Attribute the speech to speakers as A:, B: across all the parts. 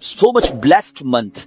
A: So much blessed month,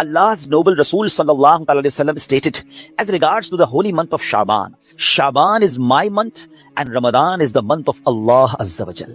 A: Allah's noble Rasul sallallahu alaihi wasallam stated as regards to the holy month of Shaban. Shaban is my month and Ramadan is the month of Allah Azza wa Jal.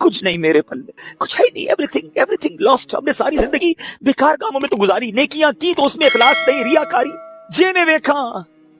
A: کچھ نہیں میرے پلے، کچھ ہے نہیں، everything last. ہم نے ساری زندگی بیکار کاموں میں تو گزاری، نیکیاں کی تو اس میں اخلاص نہیں، ریاکاری. جے نے ویکھا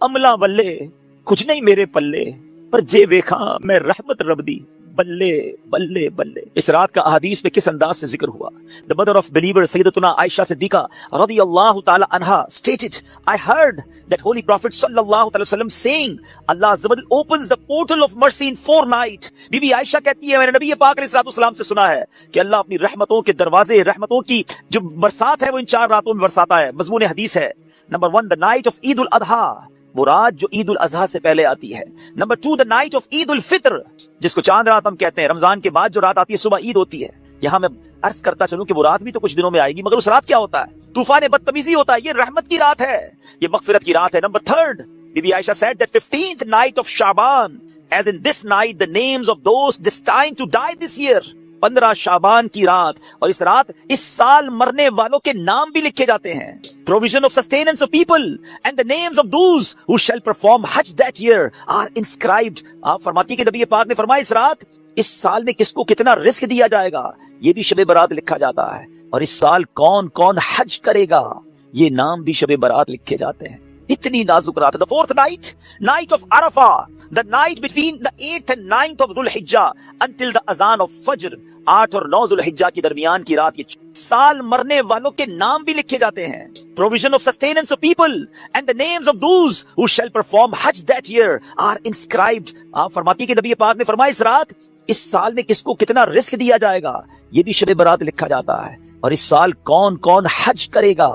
A: عملہ بلے، کچھ نہیں میرے پلے، پر جے ویکھا میں رحمت رب دی بلے بلے بلے. اس رات کا احادیث میں کس انداز سے ذکر ہوا. The mother of believer سیدتنا عائشہ صدیقہ رضی اللہ تعالی عنہا stated, I heard that Holy Prophet sallallahu alaihi wasallam saying, Allah Azza wa Jal opens the portal of mercy in 4 nights. Bibi Ayesha کہتی ہے میں نے نبی پاک علیہ السلام سے سنا ہے کہ اللہ اپنی رحمتوں کے دروازے، رحمتوں کی جو برسات ہے وہ ان 4 راتوں میں برساتا ہے. مضمون حدیث ہے. نمبر 1 the night of عید الاضحیٰ، وہ رات جو عید الاضحیٰ سے پہلے آتی ہے. نمبر 2 the night of عید الفطر، جس کو چاند رات ہم کہتے ہیں، رمضان کے بعد جو رات آتی ہے صبح عید ہوتی ہے. یہاں میں عرض کرتا چلوں کہ وہ رات بھی تو کچھ دنوں میں آئے گی، مگر اس رات کیا ہوتا ہے؟ طوفان بدتمیزی ہوتا ہے. یہ رحمت کی رات ہے، یہ مغفرت کی رات ہے. Number 3 Bibi Aisha said that 15th night of Shaban, as in this night the names of those destined to die this year. 15 شعبان کی رات، اور اس رات اس سال مرنے والوں کے نام بھی لکھے جاتے ہیں. Provision of sustenance of people and the names of those who shall perform Hajj that year are inscribed. آپ فرماتی کہ نبی پاک نے فرمایا اس رات اس سال میں کس کو کتنا رزق دیا جائے گا یہ بھی شب برات لکھا جاتا ہے، اور اس سال کون کون حج کرے گا یہ نام بھی شب برات لکھے جاتے ہیں. اتنی نازک رات ہے. The 4th night, night of Arafah, the night between the 8th and 9th of Dhul Hijjah until the azan of Fajr. 8 اور 9 ذو الحجہ کی درمیان کی رات، یہ سال مرنے والوں کے نام بھی لکھے جاتے ہیں. Provision of sustenance of people and the names of those who shall perform Hajj that year are inscribed. آپ فرماتی کہ نبی پاک نے فرمایا اس رات اس سال میں کس کو کتنا رزق دیا جائے گا یہ بھی شب برات لکھا جاتا ہے، اور اس سال کون کون حج کرے گا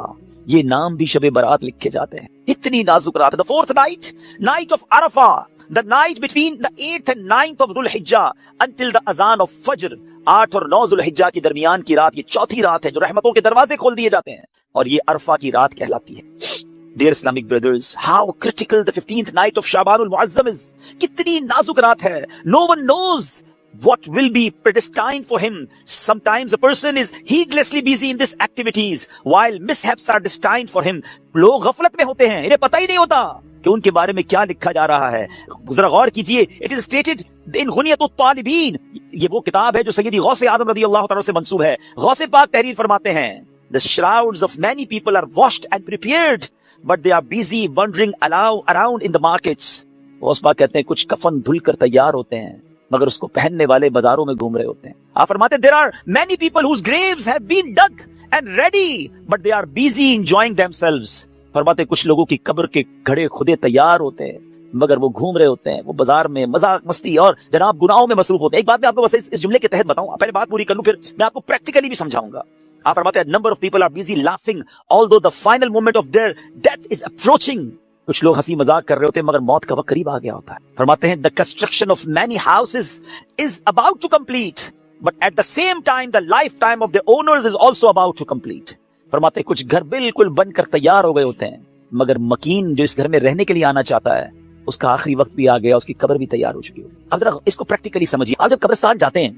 A: یہ نام بھی شب برات لکھے جاتے ہیں. اتنی نازک رات ہے. The 4th night, night of Arafah, the night between the 8th and 9th of Dhul Hijjah until the azan of Fajr. 8 اور 9 ذو الحجہ کی درمیان کی رات، یہ چوتھی رات ہے جو رحمتوں کے دروازے کھول دیے جاتے ہیں، اور یہ عرفہ کی رات کہلاتی ہے. Dear Islamic brothers, how critical the 15th night of Shaban al-Muazzam is. کتنی نازک رات ہے. No one knows what will be predestined for him. Sometimes a person is heedlessly busy in these activities while mishaps are destined for him. لوگ غفلت میں ہوتے ہیں، انہیں پتہ ہی نہیں ہوتا کہ ان کے بارے میں کیا لکھا جا رہا ہے. ذرا غور کیجئے. It is stated in غنیۃ الطالبین، یہ وہ کتاب ہے جو سیدی غوث اعظم رضی اللہ تعالیٰ سے منسوب ہے. غوث پاک تحریر فرماتے ہیں The shrouds of many people are washed and prepared, but they are busy wandering around in the markets. Ghaus Pak کہتے ہیں کچھ کفن دھل کر تیار ہوتے ہیں مگر اس کو پہننے والے بازاروں میں گھوم رہے ہوتے ہیں. آپ فرماتے ہیں there are many people whose graves have been dug and ready, but they are busy enjoying themselves. فرماتے ہیں کچھ لوگوں کی قبر کے گھڑے خودے تیار ہوتے ہیں مگر وہ گھوم رہے ہوتے ہیں، وہ بازار میں مذاق مستی اور جناب گناہوں میں مصروف ہوتے ہیں. ایک بات میں آپ کو بس اس جملے کے تحت بتاؤں، پہلے بات پوری کر لوں پھر میں آپ کو پریکٹیکلی بھی سمجھاؤں گا. آپ فرماتے ہیں number of people are busy laughing although the final moment of their death is approaching. کچھ لوگ ہنسی مذاق کر رہے ہوتے ہیں مگر موت کا وقت قریب آ گیا ہوتا ہے. فرماتے ہیں the construction of many houses is about to complete, but at the same time the lifetime of the owners is also about to complete. فرماتے ہیں کچھ گھر بالکل بن کر تیار ہو گئے ہوتے ہیں مگر مکین جو اس گھر میں رہنے کے لیے آنا چاہتا ہے اس کا آخری وقت بھی آ گیا، اس کی قبر بھی تیار ہو چکی ہو. اب ذرا اس کو پریکٹیکلی سمجھیے. آپ جب قبرستان جاتے ہیں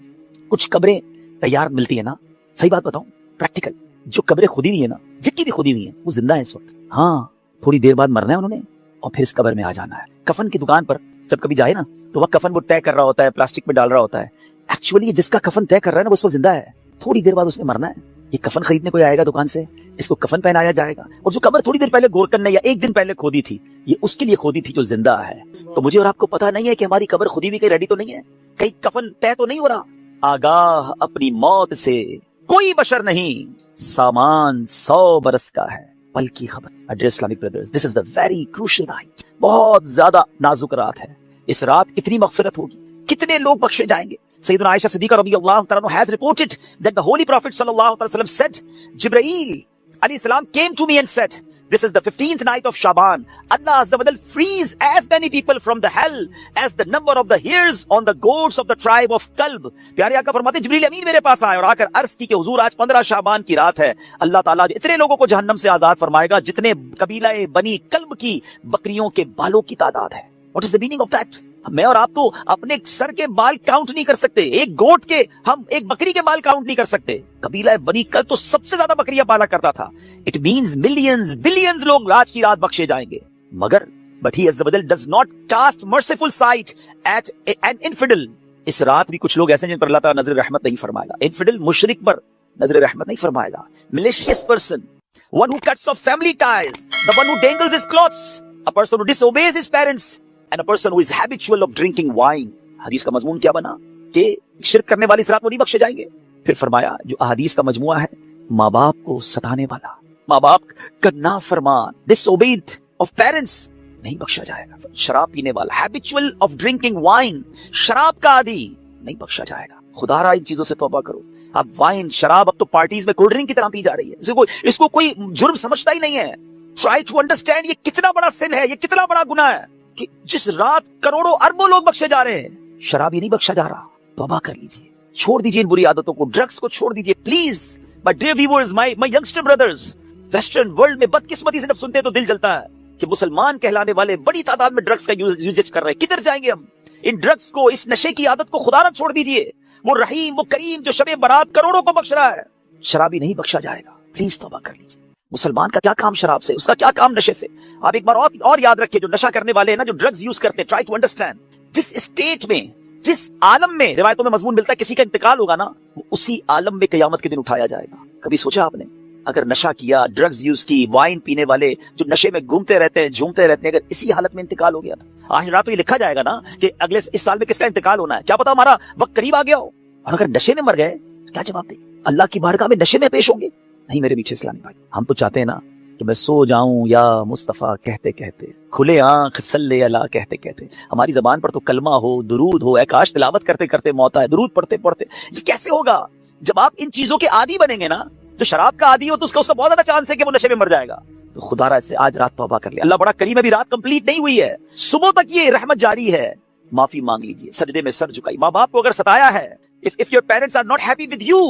A: کچھ قبریں تیار ملتی ہیں نا، صحیح بات بتاؤں پریکٹیکل، جو قبریں کھودی ہوئی ہیں نا، جن کی بھی کھودی ہوئی ہیں وہ زندہ ہیں اس وقت. ہاں تھوڑی دیر بعد مرنا ہے انہوں نے اور پھر اس قبر میں آ جانا ہے. کفن کی دکان پر جب کبھی جائے نا تو وہ کفن وہ طے کر رہا ہوتا ہے، پلاسٹک میں ڈال رہا ہوتا ہے. ایکچولی جس کا کفن طے کر رہا ہے نا وہ اس وقت زندہ ہے، تھوڑی دیر بعد اس نے مرنا ہے. یہ کفن خریدنے کوئی آئے گا دکان سے، اس کو کفن پہنایا جائے گا، اور جو قبر تھوڑی دیر پہلے گورکن نے یا ایک دن پہلے کھودی تھی یہ اس کے لیے کھودی تھی جو زندہ ہے. تو مجھے اور آپ کو پتا نہیں ہے کہ ہماری قبر کھودی بھی کہیں ریڈی تو نہیں ہے، کہیں کفن طے تو نہیں ہو رہا. آگاہ اپنی موت سے کوئی بشر نہیں، سامان 100 برس کا ہے پل کی خبر. Dear Islamic brothers, this is the very crucial night. بہت زیادہ نازک رات ہے. اس رات اتنی مغفرت ہوگی، کتنے لوگ بخشے جائیں گے. سیدنا عائشہ صدیقہ رضی اللہ تعالیٰ عنہ has reported that the Holy Prophet صلی اللہ علیہ وسلم said, Jibreel علیہ السلام came to me and said, this is the 15th night of Shaban. Allah Azza wa Jal frees as many people from the hell as the number of the hairs on the goats of the tribe of Kalb. پیارے آقا فرماتے جبریل امین میرے پاس آئے اور آ کر عرض کی کہ حضور آج 15 شعبان کی رات ہے، اللہ تعالیٰ اتنے لوگوں کو جہنم سے آزاد فرمائے گا جتنے قبیلہ بنی کلب کی بکریوں کے بالوں کی تعداد ہے. What is the meaning of that? میں اور آپ تو اپنے سر کے بال کاؤنٹ نہیں کر سکتے، ایک گوٹ کے، ہم ایک بکری کے بال کاؤنٹ نہیں کر سکتے. قبیلہ بنی کلب تو سب سے زیادہ بکریاں پالا کرتا تھا. It means millions, billions لوگ آج کی رات بخشے جائیں گے. مگر but he Azza wa Jal does not cast merciful sight at an infidel. اس رات بھی کچھ لوگ ایسے ہیں جن پر اللہ تعالیٰ نظر رحمت نہیں فرمائے گا. انفیڈل مشرک پر نظر رحمت نہیں فرمائے گا. malicious person, one who cuts off family ties, the one who dangles his clothes, a person who disobeys his parents, and a person who is habitual of drinking wine. حدیث کا مضمون کیا بنا کہ شرک کرنے والی اس رات کو نہیں بخشے جائیں گے. پھر فرمایا جو احادیث کا مجموعہ ہے ماں باپ کو ستانے والا, ماں باپ کا نافرمان, disobeyed of parents, نہیں بخشا جائے گا. شراب پینے والا, habitual of drinking wine, شراب کا عادی, نہیں بخشا جائے گا. خدا را ان چیزوں سے توبہ کرو. اب وائن, شراب اب تو پارٹیز میں کولڈ ڈرنک کی طرح پی جا رہی ہے. اس کو کوئی جرم سمجھتا ہی نہیں ہے. ٹرائی ٹو انڈرسٹینڈ یہ کتنا بڑا سن ہے, یہ کتنا بڑا گناہ ہے کہ جس رات کروڑوں اربوں لوگ بخشے جا رہے ہیں, شرابی نہیں بخشا جا رہا. توبہ کر لیجئے, چھوڑ دیجئے ان بری عادتوں کو, ڈرگز کو چھوڑ دیجئے please. My dear viewers, my youngster brothers, western world میں بدقسمتی سے جب سنتے ہیں تو دل جلتا ہے کہ مسلمان کہلانے والے بڑی تعداد میں ڈرگز کا یوزیج کر رہے ہیں. کدھر جائیں گے ہم؟ ان ڈرگز کو, اس نشے کی عادت کو خدا نہ چھوڑ دیجئے. وہ رحیم, وہ کریم جو شب برات کروڑوں کو بخش رہا ہے, شرابی نہیں بخشا جائے گا. پلیز توبہ کر لیجئے. مسلمان کا کیا کام شراب سے, اس کا کیا کام نشے سے. آپ ایک بار اور یاد رکھیں, جو نشہ کرنے والے ہیں نا, جو ڈرگز یوز کرتے ہیں, ٹرائی ٹو انڈرسٹینڈ جس اسٹیٹ میں, جس عالم میں روایتوں میں مضمون ملتا ہے کسی کا انتقال ہوگا نا, اسی عالم میں قیامت کے دن اٹھایا جائے گا. کبھی سوچا آپ نے اگر نشہ کیا, ڈرگز یوز کی, وائن پینے والے جو نشے میں گھومتے رہتے ہیں, جھومتے رہتے ہیں, اگر اسی حالت میں انتقال ہو گیا تھا, آج رات تو یہ لکھا جائے گا نا کہ اگلے اس سال میں کس کا انتقال ہونا ہے, کیا پتا ہمارا وقت قریب آ گیا ہو. اور اگر نشے میں مر گئے تو کیا جواب دیں؟ اللہ کی بارگاہ میں نشے میں پیش ہوں گے؟ نہیں میرے پیچھے اسلامی بھائی, ہم تو چاہتے ہیں نا کہ میں سو جاؤں یا مصطفیٰ کہتے کہتے, کھلے آنکھ صلی اللہ کہتے کہتے. ہماری زبان پر تو کلمہ ہو, درود ہو, اے کاش تلاوت کرتے کرتے موت آئے, درود پڑھتے پڑھتے. یہ کیسے ہوگا جب آپ ان چیزوں کے عادی بنیں گے نا؟ جو شراب کا عادی ہو تو اس کا بہت زیادہ چانس ہے کہ وہ نشے میں مر جائے گا. تو خدا را اس سے آج رات توبہ کر لے. اللہ بڑا کریم ہے, ابھی رات کمپلیٹ نہیں ہوئی ہے, صبح تک یہ رحمت جاری ہے. معافی مانگ لیجئے, سجدے میں سر جھکائی. ماں باپ کو اگر ستایا ہے, if your parents are not happy with you,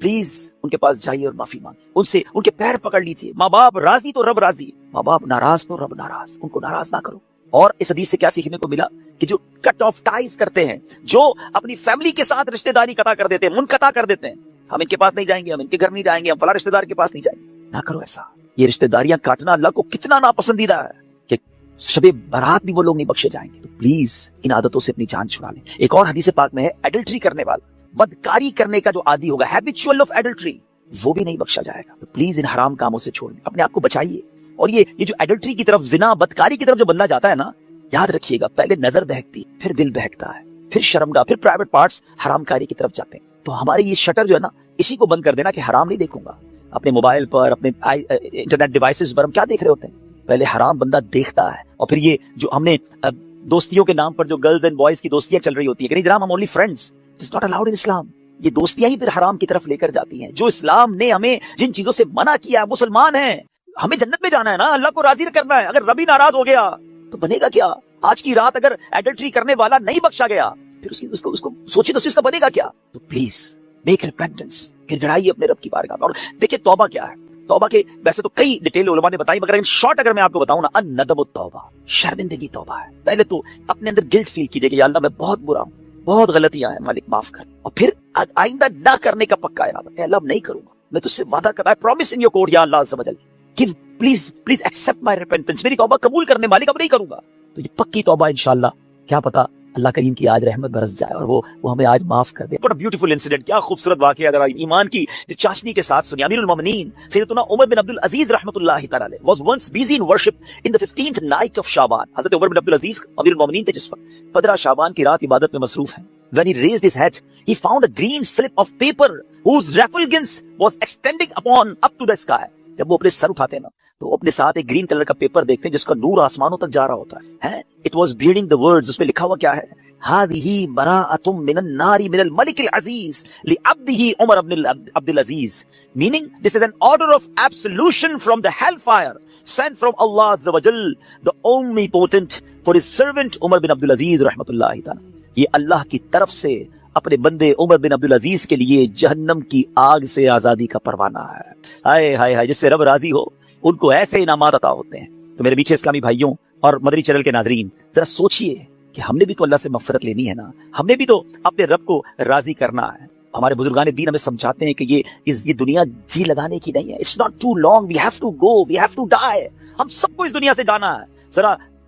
A: please ان کے پاس جائیے اور معافی مانگیں. ان سے ان کے پیر پکڑ لیجئے. ماں باپ راضی تو رب راضی, ماں باپ ناراض تو رب ناراض, ان کو ناراض نہ کرو. اور اس حدیث سے کیا سیکھنے کو ملا کہ جو کٹ آف ٹائز کرتے ہیں, جو اپنی فیملی کے ساتھ رشتہ داری قطع کر دیتے ہیں, منقطع کر دیتے ہیں, ہم ان کے پاس نہیں جائیں گے, ہم ان کے گھر نہیں جائیں گے, ہم فلاں رشتہ دار کے پاس نہیں جائیں گے, نہ کرو ایسا. یہ رشتہ داریاں کاٹنا اللہ کو کتنا ناپسندیدہ ہے کہ شب برات بھی وہ لوگ نہیں بخشے جائیں گے. تو پلیز ان عادتوں سے اپنی جان چھڑا لیں. ایک اور حدیث پاک میں ہے, ایڈلٹری کرنے والا, بدکاری کرنے کا جو عادی ہوگا, ہیبچول آف ایڈلٹری, وہ بھی نہیں بخشا جائے گا. تو پلیز ان حرام کاموں سے چھوڑ دیں, اپنے آپ کو بچائیے. اور یہ جو ایڈلٹری کی طرف, زنا, بدکاری کی طرف جو بندہ جاتا ہے نا, یاد رکھیے گا پہلے نظر بہکتی, پھر دل بہکتا ہے, پھر شرمگاہ, پھر پرائیویٹ پارٹس حرام کاری کی طرف جاتے ہیں. تو ہمارے یہ شٹر جو ہے نا, اسی کو بند کر دینا کہ حرام نہیں دیکھوں گا. اپنے موبائل پر, اپنے انٹرنیٹ ڈیوائسز پر ہم کیا دیکھ رہے ہوتے ہیں؟ پہلے حرام بندہ دیکھتا ہے, اور پھر یہ جو ہم نے دوستیوں کے نام پر جو گرلز اینڈ بوائز کی دوستیاں چل رہی ہوتی ہیں کہ نہیں جناب ہم only friends, it's not allowed in Islam. یہ دوستیاں ہی پھر حرام کی طرف لے کر جاتی ہیں. جو اسلام نے ہمیں جن چیزوں سے منع کیا, مسلمان ہیں, ہمیں جنت میں جانا ہے نا, اللہ کو راضی کرنا ہے. اگر ربی ناراض ہو گیا تو بنے گا کیا؟ آج کی رات اگر ایڈلٹری کرنے والا نہیں بخشا گیا, پھر اس کو سوچے تو اس کا بنے گا کیا؟ تو پلیز میک ریپینٹنس, پھر گڑائیے اپنے رب کی بارگاہ. اور دیکھیں توبہ کیا ہے. توبہ کے ویسے تو کئی ڈیٹیل علماء نے بتائی, مگر ان شارٹ اگر میں آپ کو بتاؤں نا, الندم التوبہ, شرمندگی توبہ ہے. پہلے تو اپنے اندر گلٹ فیل کیجئے کہ یا اللہ میں بہت برا ہوں, بہت غلطیاں ہیں, مالک معاف کر. اور پھر آئندہ نہ کرنے کا پکا ارادہ, اے اللہ نہیں کروں گا, میں تجھ سے وعدہ کرتا ہے, پرومس ان یور کورٹ یا اللہ عز و جل, کہ پلیز ایکسپٹ مائی ریپینٹنس, میری توبہ قبول کرنے, مالک اب نہیں کروں گا. تو یہ پکی توبہ انشاءاللہ, کیا پتا اللہ کریم کی آج رحمت برس جائے اور وہ ہمیں آج معاف کر دے. What a beautiful incident, کیا خوبصورت واقعہ اگر ایمان کی چاشنی کے ساتھ سنی. امیر المومنین سیدنا عمر بن عبد العزیز رحمۃ اللہ تعالی علیہ was once busy in worship in the 15th night of Shaban. حضرت عمر بن عبد العزیز امیر المومنین تھے جس وقت 15 شعبان کی رات عبادت میں مصروف ہیں. When he raised his head, he found a green slip of paper whose refulgence was extending up to the sky. جب وہ اپنے سر اٹھاتے ہیں نا تو اپنے ساتھ ایک گرین کلر کا پیپر دیکھتے ہیں جس کا نور آسمانوں تک جا رہا ہوتا ہے. It was bearing the words, اس میں لکھا ہوا کیا ہے, هذه براءة من النار من الملك العزيز لعبده عمر بن عبد العزيز, meaning this is an order of absolution from the hellfire sent from Allah Azza wa Jal, the omnipotent, for his servant Umar bin Abdul Aziz رحمۃ اللہ تعالی. یہ اللہ کی طرف سے اپنے بندے عمر بن عبد العزیز کے لیے جہنم کی آگ سے آزادی کا پروانہ ہے. ہائے ہائے ہائے, جس سے رب راضی ہو ان کو ایسے انعامات عطا ہوتے ہیں. تو میرے پیچھے اسلامی بھائیوں اور مدری چینل کے ناظرین, ذرا سوچئے کہ ہم نے بھی تو اللہ سے مغفرت لینی ہے نا, ہم نے بھی تو اپنے رب کو راضی کرنا ہے. ہمارے بزرگان دین ہمیں سمجھاتے ہیں کہ یہ دنیا جی لگانے کی نہیں ہے. It's not too long, we have to go, we have to die. ہم سب کو اس دنیا سے جانا ہے. ذرا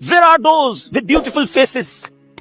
A: Where are those with beautiful faces?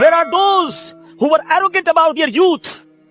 A: Where are those who were arrogant about their youth?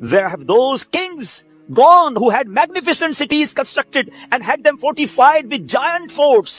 A: Where have those kings gone who had magnificent cities constructed and had them fortified with giant forts?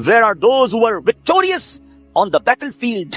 A: Where are those who were victorious on the battlefield?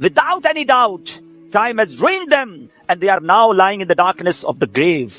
A: Without any doubt, time has ruined them and they are now lying in the darkness of the grave.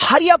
A: Hurry up,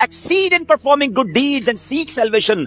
A: exceed in performing good deeds and seek salvation.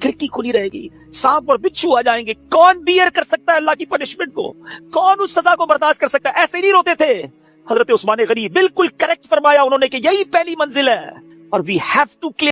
A: کھڑکی کھلی رہے گی، سانپ اور بچھو آ جائیں گے. کون بیئر کر سکتا ہے اللہ کی پنشمنٹ کو؟ کون اس سزا کو برداشت کر سکتا ہے؟ ایسے نہیں روتے تھے. حضرت عثمان غنی بالکل کریکٹ فرمایا انہوں نے کہ یہی پہلی منزل ہے، اور وی ہیو ٹو کلیئر